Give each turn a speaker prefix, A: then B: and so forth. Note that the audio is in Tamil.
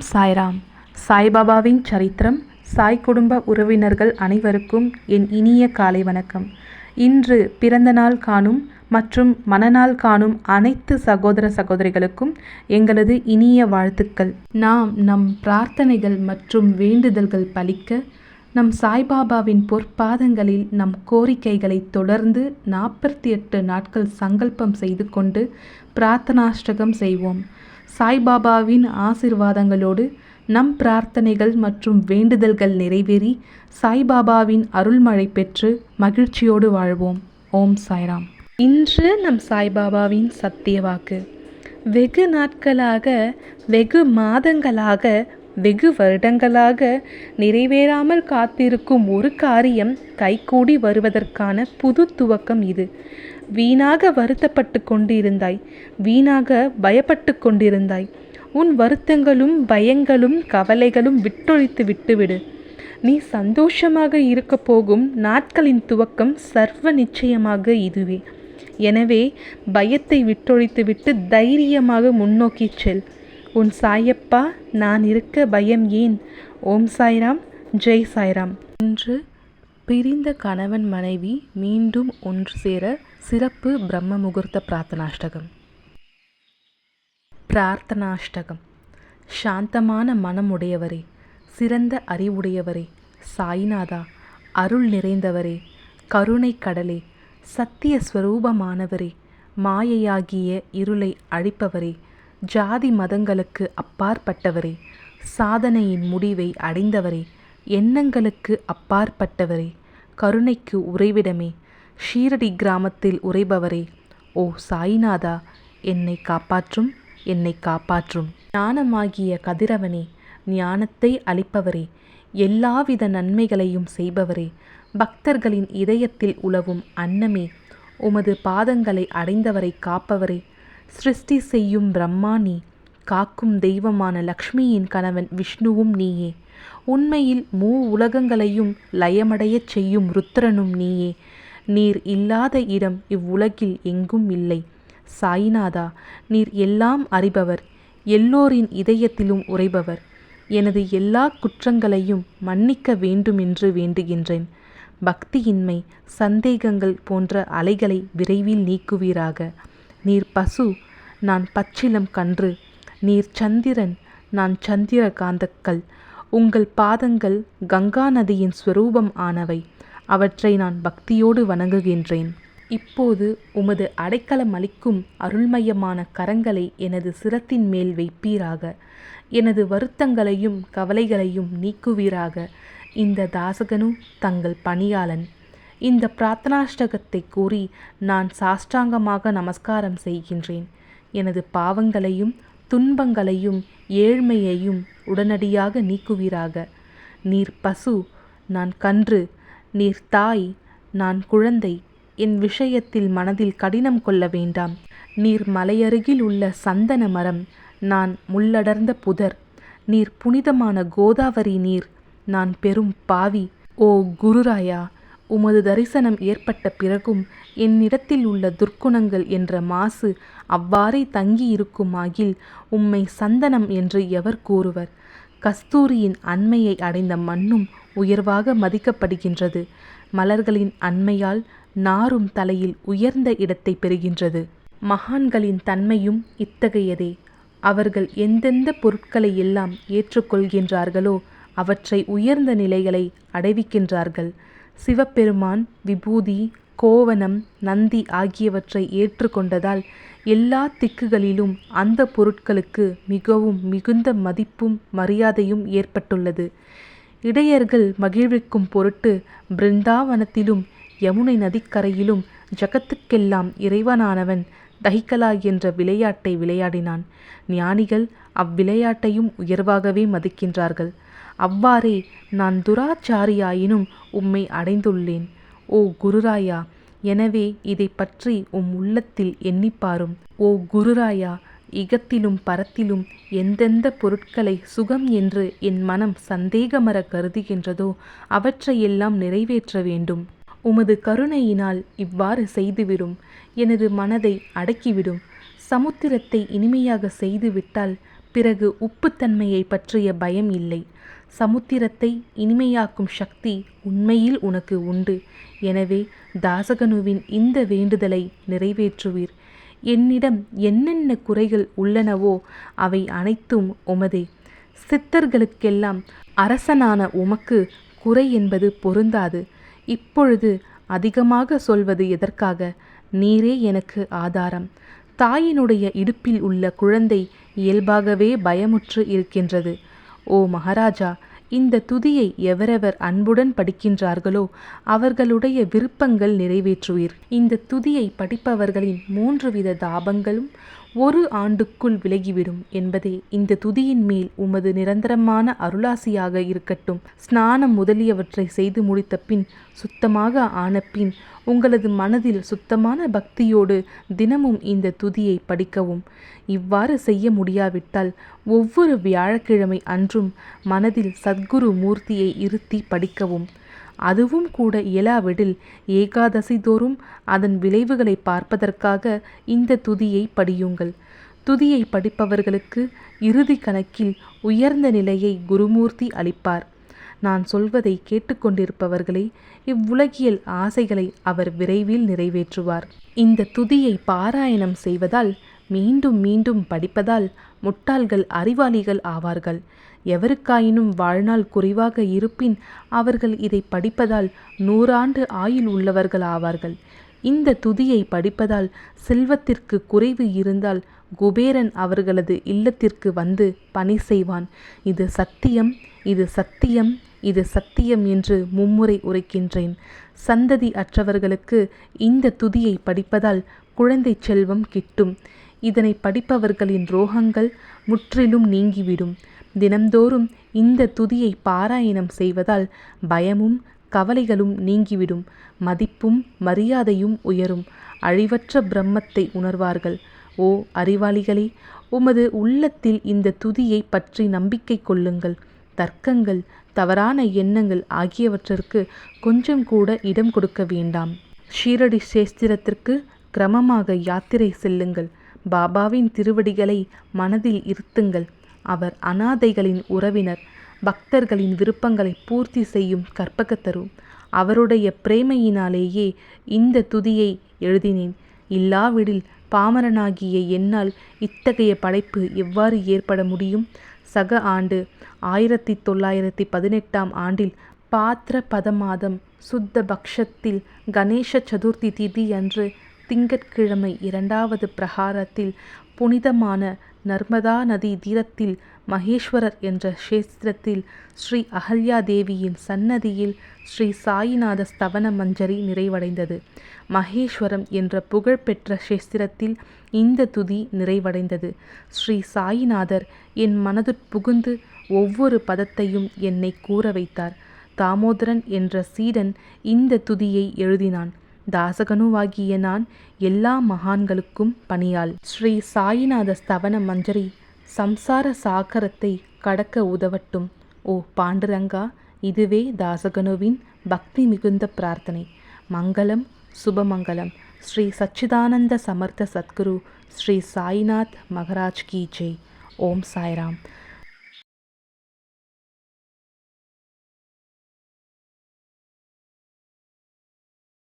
A: சாய்ராம். சாய்பாபாவின் சரித்திரம். சாய் குடும்ப உறவினர்கள் அனைவருக்கும் என் இனிய காலை வணக்கம். இன்று பிறந்த நாள் காணும் மற்றும் மணநாள் காணும் அனைத்து சகோதர சகோதரிகளுக்கும் எங்களது இனிய வாழ்த்துக்கள். நாம் நம் பிரார்த்தனைகள் மற்றும் வேண்டுதல்கள் பலிக்க நம் சாய்பாபாவின் பொற்பாதங்களில் நம் கோரிக்கைகளை தொடர்ந்து 48 நாட்கள் சங்கல்பம் செய்து கொண்டு பிரார்த்தனாஷ்டகம் செய்வோம். சாய்பாபாவின் ஆசிர்வாதங்களோடு நம் பிரார்த்தனைகள் மற்றும் வேண்டுதல்கள் நிறைவேறி சாய்பாபாவின் அருள்மழை பெற்று மகிழ்ச்சியோடு வாழ்வோம். ஓம் சாய்ராம். இன்று நம் சாய்பாபாவின் சத்திய வாக்கு. வெகு நாட்களாக, வெகு மாதங்களாக, வெகு வருடங்களாக நிறைவேறாமல் காத்திருக்கும் ஒரு காரியம் கைகூடி வருவதற்கான புது துவக்கம் இது. வீணாக வருத்தப்பட்டு கொண்டிருந்தாய், வீணாக பயப்பட்டு கொண்டிருந்தாய். உன் வருத்தங்களும் பயங்களும் கவலைகளும் விட்டொழித்து விட்டுவிடு. நீ சந்தோஷமாக இருக்க போகும் நாட்களின் துவக்கம் சர்வ நிச்சயமாக இதுவே. எனவே பயத்தை விட்டொழித்துவிட்டு தைரியமாக முன்னோக்கி செல். உன் சாயப்பா நான் இருக்க பயம் ஏன்? ஓம் சாய்ராம், ஜெய் சாய்ராம். இன்று பிரிந்த கணவன் மனைவி மீண்டும் ஒன்று சேர சிறப்பு பிரம்ம முகூர்த்த பிரார்த்தனாஷ்டகம். பிரார்த்தனாஷ்டகம். சாந்தமான மனமுடையவரே, சிறந்த அறிவுடையவரே, சாய்நாதா, அருள் நிறைந்தவரே, கருணை கடலே, சத்திய ஸ்வரூபமானவரே, மாயையாகிய இருளை அழிப்பவரே, ஜாதி மதங்களுக்கு அப்பாற்பட்டவரே, சாதனையின் முடிவை அடைந்தவரே, எண்ணங்களுக்கு அப்பாற்பட்டவரே, கருணைக்கு உறைவிடமே, ஷீரடி கிராமத்தில் உறைபவரே, ஓ சாய்நாதா, என்னை காப்பாற்றும், என்னை காப்பாற்றும். ஞானமாகிய கதிரவனே, ஞானத்தை அளிப்பவரே, எல்லாவித நன்மைகளையும் செய்பவரே, பக்தர்களின் இதயத்தில் உலவும் அன்னமே, உமது பாதங்களை அடைந்தவரை காப்பவரே, சிருஷ்டி செய்யும் பிரம்மா நீ, காக்கும் தெய்வமான லக்ஷ்மியின் கணவன் விஷ்ணுவும் நீயே, உண்மையில் உலகங்களையும் லயமடையச் செய்யும் ருத்ரனும் நீயே. நீர் இல்லாத இடம் இவ்வுலகில் எங்கும் இல்லை. சாய்நாதா, நீர் எல்லாம் அறிபவர், எல்லோரின் இதயத்திலும் உறைபவர். எனது எல்லா குற்றங்களையும் மன்னிக்க வேண்டுமென்று வேண்டுகின்றேன். பக்தியின்மை, சந்தேகங்கள் போன்ற அலைகளை விரைவில் நீக்குவீராக. நீர் பசு, நான் பச்சிலம் கன்று. நீர் சந்திரன், நான் சந்திர காந்தக்கல். உங்கள் பாதங்கள் கங்கா நதியின் ஸ்வரூபம் ஆனவை. அவற்றை நான் பக்தியோடு வணங்குகின்றேன். இப்போது உமது அடைக்கலம் அளிக்கும் அருள்மயமான கரங்களை எனது சிரத்தின் மேல் வைப்பீராக. எனது வருத்தங்களையும் கவலைகளையும் நீக்குவீராக. இந்த தாசகனு தங்கள் பணியாளன். இந்த பிரார்த்தனாஷ்டகத்தை கூறி நான் சாஷ்டாங்கமாக நமஸ்காரம் செய்கின்றேன். எனது பாவங்களையும் துன்பங்களையும் ஏழ்மையையும் உடனடியாக நீக்குவீராக. நீர் பசு, நான் கன்று. நீர் தாய், நான் குழந்தை. என் விஷயத்தில் மனதில் கடினம் கொள்ள வேண்டாம். நீர் மலையருகில் உள்ள சந்தன மரம், நான் முள்ளடர்ந்த புதர். நீர் புனிதமான கோதாவரி நீர், நான் பெரும் பாவி. ஓ குருராயா, உமது தரிசனம் ஏற்பட்ட பிறகும் என்னிடத்தில் உள்ள துர்க்குணங்கள் என்ற மாசு அவ்வாறே தங்கியிருக்குமாகில் உம்மை சந்தனம் என்று எவர் கூறுவர்? கஸ்தூரியின் அண்மையை அடைந்த மண்ணும் உயர்வாக மதிக்கப்படுகின்றது. மலர்களின் அண்மையால் நாரும் தலையில் உயர்ந்த இடத்தை பெறுகின்றது. மகான்களின் தன்மையும் இத்தகையதே. அவர்கள் எந்தெந்த பொருட்களை எல்லாம் ஏற்றுக்கொள்கின்றார்களோ அவற்றை உயர்ந்த நிலைகளை அடைவிக்கின்றார்கள். சிவபெருமான் விபூதி, கோவணம், நந்தி ஆகியவற்றை ஏற்றுக்கொண்டதால் எல்லா திக்குகளிலும் அந்த பொருட்களுக்கு மிகவும் மிகுந்த மதிப்பும் மரியாதையும் ஏற்பட்டுள்ளது. இடையர்கள் மகிழ்விக்கும் பொருட்டு பிருந்தாவனத்திலும் யமுனை நதிக்கரையிலும் ஜகத்துக்கெல்லாம் இறைவனானவன் தஹிகலா என்ற விளையாட்டை விளையாடினான். ஞானிகள் அவ்விளையாட்டையும் உயர்வாகவே மதிக்கின்றார்கள். அவ்வாறே நான் துராச்சாரியாயினும் உம்மை அடைந்துள்ளேன். ஓ குருராயா, எனவே இதை பற்றி உள்ளத்தில் எண்ணிப்பாரும். ஓ குருராயா, இகத்திலும் பரத்திலும் எந்தெந்த பொருட்களை சுகம் என்று என் மனம் சந்தேகமற கருதுகின்றதோ அவற்றையெல்லாம் நிறைவேற்ற வேண்டும். உமது கருணையினால் இவ்வாறு செய்துவிடும். எனது மனதை அடக்கிவிடும். சமுத்திரத்தை இனிமையாக செய்துவிட்டால் பிறகு உப்புத்தன்மையை பற்றிய பயம் இல்லை. சமுத்திரத்தை இனிமையாக்கும் சக்தி உண்மையில் உனக்கு உண்டு. எனவே தாசகனுவின் இந்த வேண்டுதலை நிறைவேற்றுவீர். என்னிடம் என்னென்ன குறைகள் உள்ளனவோ அவை அனைத்தும் உமதே. சித்தர்களுக்கெல்லாம் அரசனான உமக்கு குறை என்பது பொருந்தாது. இப்பொழுது அதிகமாக சொல்வது எதற்காக? நீரே எனக்கு ஆதாரம். தாயினுடைய இடுப்பில் உள்ள குழந்தை இயல்பாகவே பயமுற்று இருக்கின்றது. ஓ மகாராஜா, இந்த துதியை எவரெவர் அன்புடன் படிக்கின்றார்களோ அவர்களுடைய விருப்பங்கள் நிறைவேற்றுவீர். இந்த துதியை படிப்பவர்களின் 3 வித தாபங்களும் 1 ஆண்டுக்குள் விலகிவிடும் என்பதே இந்த துதியின் மேல் உமது நிரந்தரமான அருளாசியாக இருக்கட்டும். ஸ்நானம் முதலியவற்றை செய்து முடித்த பின், சுத்தமாக ஆன பின், உங்களது மனதில் சுத்தமான பக்தியோடு தினமும் இந்த துதியை படிக்கவும். இவ்வாறு செய்ய முடியாவிட்டால் ஒவ்வொரு வியாழக்கிழமை அன்றும் மனதில் சத்குரு மூர்த்தியை இருத்தி படிக்கவும். அதுவும் கூட இயலாவிடில் ஏகாதசி தோறும் அதன் விளைவுகளை பார்ப்பதற்காக இந்த துதியை படியுங்கள். துதியை படிப்பவர்களுக்கு இறுதி கணக்கில் உயர்ந்த நிலையை குருமூர்த்தி அளிப்பார். நான் சொல்வதை கேட்டுக்கொண்டிருப்பவர்களே, இவ்வுலகியல் ஆசைகளை அவர் விரைவில் நிறைவேற்றுவார். இந்த துதியை பாராயணம் செய்வதால், மீண்டும் மீண்டும் படிப்பதால் முட்டாள்கள் அறிவாளிகள் ஆவார்கள். எவருக்காயினும் வாழ்நாள் குறைவாக இருப்பின் அவர்கள் இதை படிப்பதால் 100 ஆண்டு ஆயுள் உள்ளவர்கள் ஆவார்கள். இந்த துதியை படிப்பதால் செல்வத்திற்கு குறைவு இருந்தால் குபேரன் அவர்களது இல்லத்திற்கு வந்து பணி செய்வான். இது சத்தியம், இது சத்தியம், இது சத்தியம் என்று மும்முறை உரைக்கின்றேன். சந்ததி அற்றவர்களுக்கு இந்த துதியை படிப்பதால் குழந்தை செல்வம் கிட்டும். இதனை படிப்பவர்களின் ரோகங்கள் முற்றிலும் நீங்கிவிடும். தினம்தோறும் இந்த துதியை பாராயணம் செய்வதால் பயமும் கவலைகளும் நீங்கிவிடும். மதிப்பும் மரியாதையும் உயரும். அழிவற்ற பிரம்மத்தை உணர்வார்கள். ஓ அறிவாளிகளே, உமது உள்ளத்தில் இந்த துதியை பற்றி நம்பிக்கை கொள்ளுங்கள். தர்க்கங்கள், தவறான எண்ணங்கள் ஆகியவற்றிற்கு கொஞ்சம் கூட இடம் கொடுக்க வேண்டாம். ஷீரடி சேஸ்திரத்திற்கு கிரமமாக யாத்திரை செல்லுங்கள். பாபாவின் திருவடிகளை மனதில் இருத்துங்கள். அவர் அனாதைகளின் உறவினர். பக்தர்களின் விருப்பங்களை பூர்த்தி செய்யும் கற்பகத்தரு. அவருடைய பிரேமையினாலேயே இந்த துதியை எழுதினேன். இல்லாவிடில் பாமரனாகிய என்னால் இத்தகைய படைப்பு எவ்வாறு ஏற்பட முடியும்? சக ஆண்டு 1918 ஆண்டில் பாத்திர பதமாதம் சுத்த பக்ஷத்தில் கணேச சதுர்த்தி திதி அன்று திங்கட்கிழமை 2வது பிரகாரத்தில் புனிதமான நர்மதா நதி தீரத்தில் மகேஸ்வரர் என்ற கஷேத்திரத்தில் ஸ்ரீ அகல்யா தேவியின் சன்னதியில் ஸ்ரீ சாயிநாத ஸ்தவன மஞ்சரி நிறைவடைந்தது. மகேஸ்வரம் என்ற புகழ்பெற்ற கஷேத்திரத்தில் இந்த துதி நிறைவடைந்தது. ஸ்ரீ சாயிநாதர் என் மனதுட்புகுந்து ஒவ்வொரு பதத்தையும் என்னை கூற வைத்தார். தாமோதரன் என்ற சீடன் இந்த துதியை எழுதினான். தாசகனுவாகிய நான் எல்லா மகான்களுக்கும் பணியாள். ஸ்ரீ சாயிநாத ஸ்தவன மஞ்சரி சம்சார சாகரத்தை கடக்க உதவட்டும். ஓ பாண்டுரங்கா, இதுவே தாசகனுவின் பக்தி மிகுந்த பிரார்த்தனை. மங்களம், சுபமங்கலம். ஸ்ரீ சச்சிதானந்த சமர்த்த சத்குரு ஸ்ரீ சாய்நாத் மகராஜ் கி ஜெய். ஓம் சாய்ராம்.